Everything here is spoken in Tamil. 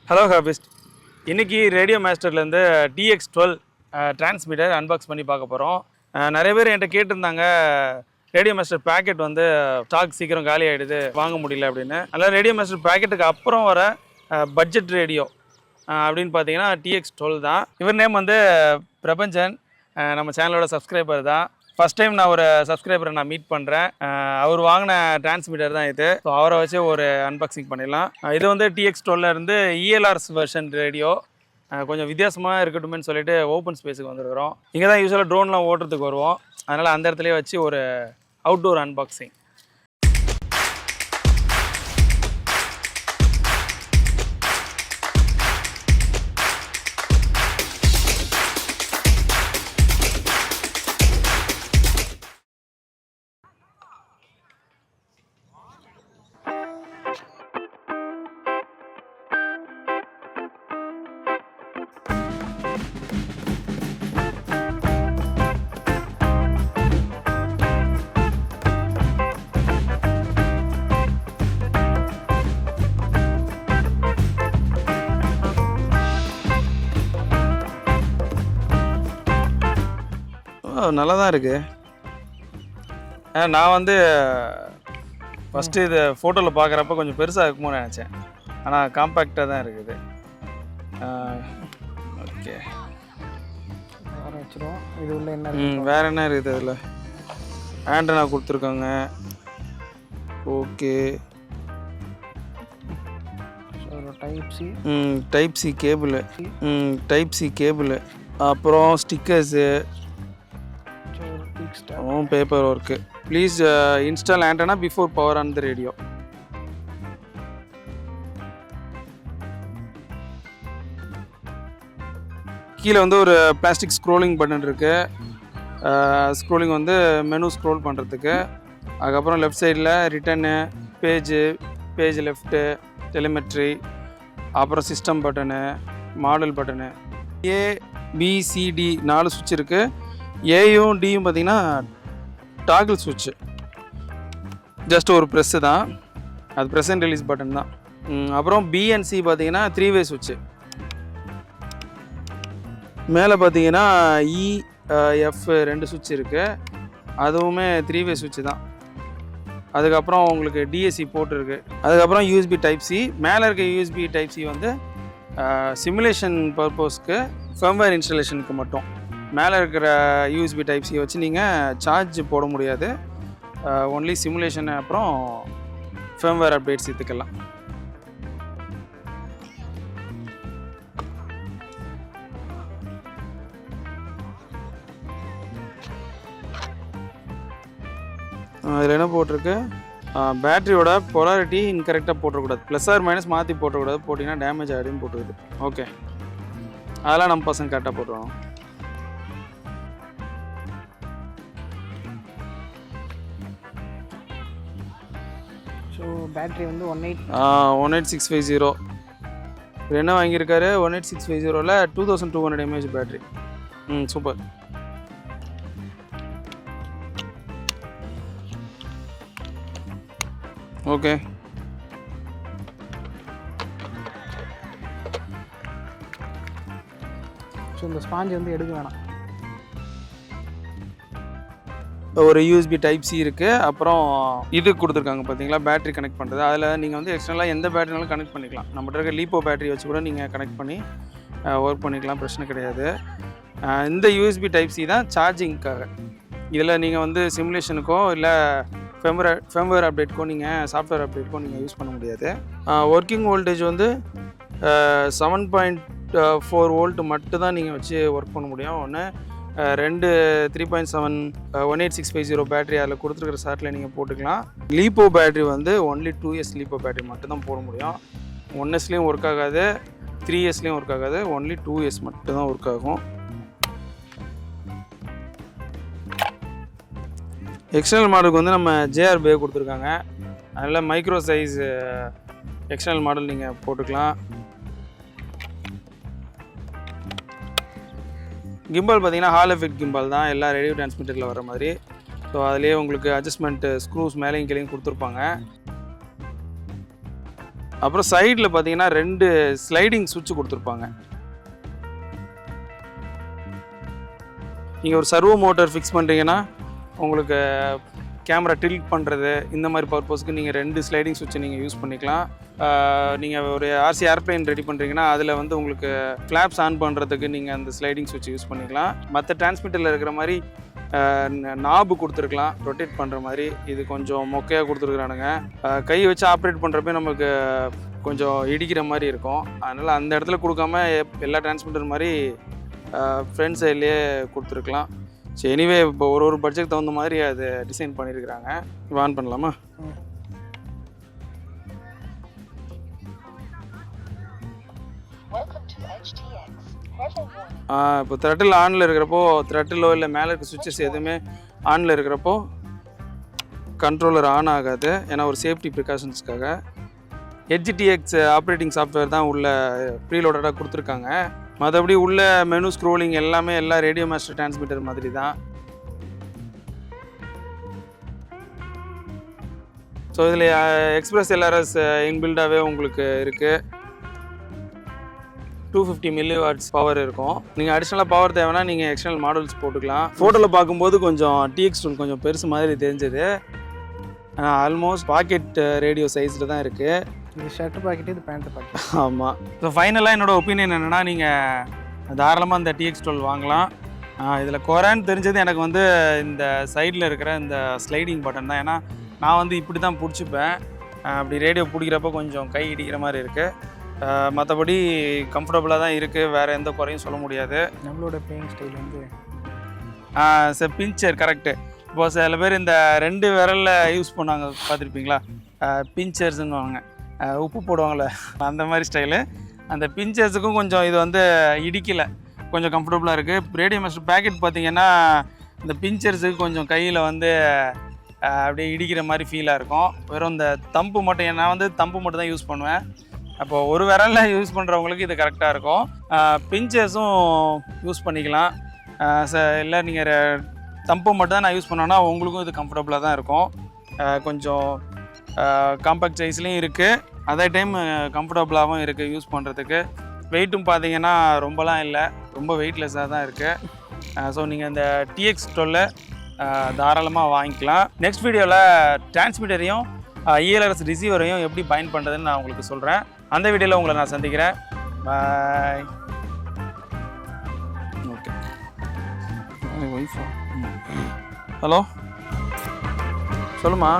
ஹலோ ஹாபிஸ்ட், இன்றைக்கி ரேடியோ மாஸ்டர்லேருந்து TX12 டிரான்ஸ்மிட்டர் அன்பாக்ஸ் பண்ணி பார்க்க போகிறோம். நிறைய பேர் என்கிட்ட கேட்டிருந்தாங்க, ரேடியோ மாஸ்டர் பேக்கெட் வந்து ஸ்டாக் சீக்கிரம் காலி ஆகிடுது, வாங்க முடியல அப்படின்னு. அதனால் ரேடியோ மாஸ்டர் பேக்கெட்டுக்கு அப்புறம் வர பட்ஜெட் ரேடியோ அப்படின்னு பார்த்தீங்கன்னா TX12 தான். இவர் நேம் வந்து பிரபஞ்சன், நம்ம சேனலோட சப்ஸ்கிரைபர் தான். ஃபஸ்ட் டைம் நான் ஒரு சப்ஸ்கிரைபரை நான் மீட் பண்ணுறேன். அவர் வாங்கின டிரான்ஸ்மிட்டர் தான் இது. ஸோ அவரை வச்சு ஒரு அன்பாக்சிங் பண்ணிடலாம். இது வந்து TX12 இருந்து ELRS வெர்ஷன் ரேடியோ. கொஞ்சம் வித்தியாசமாக இருக்கட்டும்னு சொல்லிட்டு ஓப்பன் ஸ்பேஸுக்கு வந்துருக்கிறோம். இங்கே தான் யூஸ்வலாக ட்ரோன்லாம் ஓட்டுறதுக்கு வருவோம். அதனால் அந்த இடத்துலேயே வச்சு ஒரு அவுட்டோர் அன்பாக்சிங். நல்லா தான் இருக்குது. நான் வந்து ஃபஸ்ட்டு இதை ஃபோட்டோவில் பார்க்குறப்ப கொஞ்சம் பெருசாக இருக்குமோன்னு நினச்சேன். ஆனால் காம்பேக்டாக தான் இருக்குது. ஓகே, வச்சுருவோம். இது உள்ள என்ன வேறு என்ன இருக்குது? அதில் ஆண்டனா கொடுத்துருக்காங்க. ஓகே, டைப் சி கேபிள், அப்புறம் stickers, paper work. Please install antenna before power on the radio. கீழே வந்து ஒரு பிளாஸ்டிக் ஸ்க்ரோலிங் பட்டன் இருக்குது. ஸ்க்ரோலிங் வந்து மெனு ஸ்க்ரோல் பண்ணுறதுக்கு. அதுக்கப்புறம் லெஃப்ட் சைடில் ரிட்டனு, பேஜ் லெஃப்ட்டு, டெலிமெட்ரி, அப்புறம் system button, model button. ABCD 4 சுவிட்ச் இருக்குது. ஏயும் டியும் பார்த்திங்கன்னா டாகிள் சுவிட்சு, ஜஸ்ட் ஒரு ப்ரெஸ்ஸு தான், அது ப்ரெஸ் அண்ட் ரிலீஸ் பட்டன் தான். அப்புறம் BNC பார்த்திங்கன்னா 3-வே சுவிட்சு. மேலே பார்த்தீங்கன்னா EF 2 சுவிட்ச் இருக்குது, அதுவுமே 3-வே சுவிட்சு தான். அதுக்கப்புறம் உங்களுக்கு DAC போர்ட் இருக்குது. அதுக்கப்புறம் USB டைப் C. மேலே இருக்க USB டைப் C வந்து சிமுலேஷன் பர்பஸ்க்கு, ஃபர்ம்வேர் இன்ஸ்டாலேஷனுக்கு மட்டும். மேலே இருக்கிற USB டைப் C வச்சு நீங்கள் சார்ஜ் போட முடியாது. ஒன்லி சிமுலேஷன் அப்புறம் ஃபர்ம்வேர் அப்டேட்ஸ் இதுக்கெல்லாம். இதில் என்ன போட்டிருக்கு? பேட்டரியோட பொலாரிட்டி இன்கரெக்டாக போட்டக்கூடாது, ப்ளஸ் ஆர் மைனஸ் மாற்றி போட்டக்கூடாது, போட்டிங்கன்னா டேமேஜ் ஆகிடுன்னு போட்டுருக்குது. ஓகே, அதெல்லாம் நம்ம பசங்க கரெக்டாக போட்டுருவோம். ஸோ பேட்ரி வந்து 18650. இவர் என்ன வாங்கியிருக்காரு? 18650ல் 2200 mAh battery. Super. Okay, so இந்த ஸ்பாஞ்ச் வந்து எடுக்க வேணாம். ஒரு USB டைப் C இருக்குது. அப்புறம் இது கொடுத்துருக்காங்க பார்த்தீங்களா, பேட்டரி கனெக்ட் பண்ணுறது. அதில் நீங்கள் வந்து எக்ஸ்டர்னலாக எந்த பேட்டரினாலும் கனெக்ட் பண்ணிக்கலாம். நம்மகிட்ட இருக்க லீப்போ பேட்டரி வச்சு கூட நீங்கள் கனெக்ட் பண்ணி ஒர்க் பண்ணிக்கலாம், பிரச்சனை கிடையாது. இந்த USB டைப் C தான் சார்ஜிங்க்காக. இதில் நீங்கள் வந்து சிமுலேஷனுக்கோ இல்லை ஃபர்ம்வேர் அப்டேட்க்கோ, நீங்கள் சாஃப்ட்வேர் அப்டேட்க்கோ நீங்கள் யூஸ் பண்ண முடியாது. ஒர்க்கிங் வோல்டேஜ் வந்து 7.4 வோல்ட் மட்டும் தான் நீங்கள் வச்சு ஒர்க் பண்ண முடியும். ஒன்று 3.7 18650 பேட்டரி அதில் கொடுத்துருக்கிற சாட்டில் நீங்கள் போட்டுக்கலாம். லீப்போ பேட்டரி வந்து ஒன்லி 2S லீப்போ பேட்டரி மட்டும் தான் போட முடியும். 1Sலேயும் ஒர்க் ஆகாது, 3Sலேயும் ஒர்க் ஆகாது, ஒன்லி 2S மட்டும் தான் ஒர்க் ஆகும். எக்ஸ்டர்னல் மாடலுக்கு வந்து நம்ம JR பே கொடுத்துருக்காங்க. அதில் மைக்ரோ சைஸ் எக்ஸ்டர்னல் மாடல் நீங்கள் போட்டுக்கலாம். கிம்பால் பார்த்தீங்கன்னா ஹால் எஃபெக்ட் கிம்பால் தான், எல்லா ரேடியோ டிரான்ஸ்மிட்டரில் வர மாதிரி. ஸோ அதிலே உங்களுக்கு அட்ஜஸ்ட்மெண்ட்டு ஸ்க்ரூஸ் மேலேயும் கீழேயும் கொடுத்துருப்பாங்க. அப்புறம் சைடில் பார்த்தீங்கன்னா 2 ஸ்லைடிங் சுவிட்ச் கொடுத்துருப்பாங்க. நீங்கள் ஒரு சர்வோ மோட்டர் ஃபிக்ஸ் பண்ணுறீங்கன்னா உங்களுக்கு கேமரா டில்ட் பண்ணுறது இந்த மாதிரி பர்பஸ்க்கு நீங்கள் 2 ஸ்லைடிங் சுவிட்சை நீங்கள் யூஸ் பண்ணிக்கலாம். நீங்கள் ஒரு RC ஏர்ப்ளைன் ரெடி பண்ணுறீங்கன்னா அதில் வந்து உங்களுக்கு ஃப்ளாப்ஸ் ஆன் பண்ணுறதுக்கு நீங்கள் அந்த ஸ்லைடிங் சுவிட்ச் யூஸ் பண்ணிக்கலாம். மற்ற டிரான்ஸ்மிட்டரில் இருக்கிற மாதிரி நாபு கொடுத்துருக்கலாம் ரொட்டேட் பண்ணுற மாதிரி. இது கொஞ்சம் மொக்கையாக கொடுத்துருக்குறானுங்க. கை வச்சு ஆப்ரேட் பண்ணுறப்ப நமக்கு கொஞ்சம் இடிக்கிற மாதிரி இருக்கும். அதனால் அந்த இடத்துல கொடுக்காம எல்லா டிரான்ஸ்மிட்டர் மாதிரி ஃப்ரண்ட் சைட்லேயே கொடுத்துருக்கலாம். சரி, எனிவே இப்போ ஒரு பட்ஜெட் தகுந்த மாதிரி அது டிசைன் பண்ணியிருக்கிறாங்க. இப்போ ஆன் பண்ணலாமா? இப்போ த்ரெட்டில் ஆனில் இருக்கிறப்போ த்ரெட்டிலோ இல்லை மேலே இருக்க சுவிட்சஸ் எதுவுமே ஆனில் இருக்கிறப்போ கண்ட்ரோலர் ஆன் ஆகாது. ஏன்னா ஒரு சேஃப்டி ப்ரிகாஷன்ஸ்க்காக HTX ஆப்ரேட்டிங் சாஃப்ட்வேர் தான் உள்ள ப்ரீலோடடாக கொடுத்துருக்காங்க. மற்றபடி உள்ள மெனு ஸ்க்ரோலிங் எல்லாமே எல்லா ரேடியோ மாஸ்டர் டிரான்ஸ்மிட்டர் மாதிரி தான். ஸோ இதில் எக்ஸ்பிரஸ் LRS இன்பில்டாகவே உங்களுக்கு இருக்குது. 250 mW பவர் இருக்கும். நீங்கள் அடிஷ்னலாக பவர் தேவைன்னா நீங்கள் எக்ஸ்டர்னல் மாடல்ஸ் போட்டுக்கலாம். ஃபோட்டோவில் பார்க்கும்போது கொஞ்சம் TX டூல் கொஞ்சம் பெருசு மாதிரி தெரிஞ்சது. ஆல்மோஸ்ட் பாக்கெட் ரேடியோ சைஸில் தான் இருக்குது. இது ஷர்ட் பாக்கெட்டு, இது பேண்ட் பாக்கெட். ஆமாம். ஸோ ஃபைனலாக என்னோடய ஒப்பீனியன் என்னென்னா, நீங்கள் தாராளமாக இந்த TX டூல் வாங்கலாம். இதில் குறைன்னு தெரிஞ்சது எனக்கு வந்து இந்த சைடில் இருக்கிற இந்த ஸ்லைடிங் பட்டன் தான். ஏன்னா நான் வந்து இப்படி தான் பிடிச்சிப்பேன். அப்படி ரேடியோ பிடிக்கிறப்ப கொஞ்சம் கை இடிக்கிற மாதிரி இருக்குது. மற்றபடி கம்ஃபர்டபுளாக தான் இருக்குது. வேறு எந்த குறையும் சொல்ல முடியாது. நம்மளோட பிளேயிங் ஸ்டைல் வந்து பிஞ்சர் கரெக்டு. இப்போ சில பேர் இந்த 2 விரலில் யூஸ் பண்ணாங்க பார்த்துருப்பீங்களா, பிஞ்சர்ஸ்ன்னு வாங்க, உப்பு போடுவாங்களே அந்த மாதிரி ஸ்டைலு. அந்த பிஞ்சர்ஸுக்கும் கொஞ்சம் இது வந்து இடிக்கலை, கொஞ்சம் கம்ஃபர்டபுளாக இருக்குது. ரேடியோ மாஸ்டர் பேக்கெட் பார்த்திங்கன்னா இந்த பிஞ்சர்ஸுக்கு கொஞ்சம் கையில் வந்து அப்படியே இடிக்கிற மாதிரி ஃபீலாக இருக்கும். வெறும் இந்த தம்பு மட்டும், நான் வந்து தம்பு மட்டும் தான் யூஸ் பண்ணுவேன். அப்போது ஒரு விரலில் யூஸ் பண்ணுறவங்களுக்கு இது கரெக்டாக இருக்கும். பிஞ்சர்ஸும் யூஸ் பண்ணிக்கலாம். இல்லை நீங்கள் தம்பு மட்டும் தான் நான் யூஸ் பண்ணேன்னா உங்களுக்கும் இது கம்ஃபர்டபுளாக தான் இருக்கும். கொஞ்சம் காம்பேக்ட் சைஸ்லேயும் இருக்குது, அதே டைம் கம்ஃபர்டபுளாகவும் இருக்குது யூஸ் பண்ணுறதுக்கு. வெயிட்டும் பார்த்தீங்கன்னா ரொம்பலாம் இல்லை, ரொம்ப வெயிட்லெஸ்ஸாக தான் இருக்குது. ஸோ நீங்கள் இந்த TX 12 தாராளமாக வாங்கிக்கலாம். நெக்ஸ்ட் வீடியோவில் டிரான்ஸ்மிட்டரையும் ELRS ரிசீவரையும் எப்படி பைண்ட் பண்ணுறதுன்னு நான் உங்களுக்கு சொல்கிறேன். அந்த வீடியோவில் உங்களை நான் சந்திக்கிறேன். பாய். ஓகே. ஹலோ, சொல்லுமா.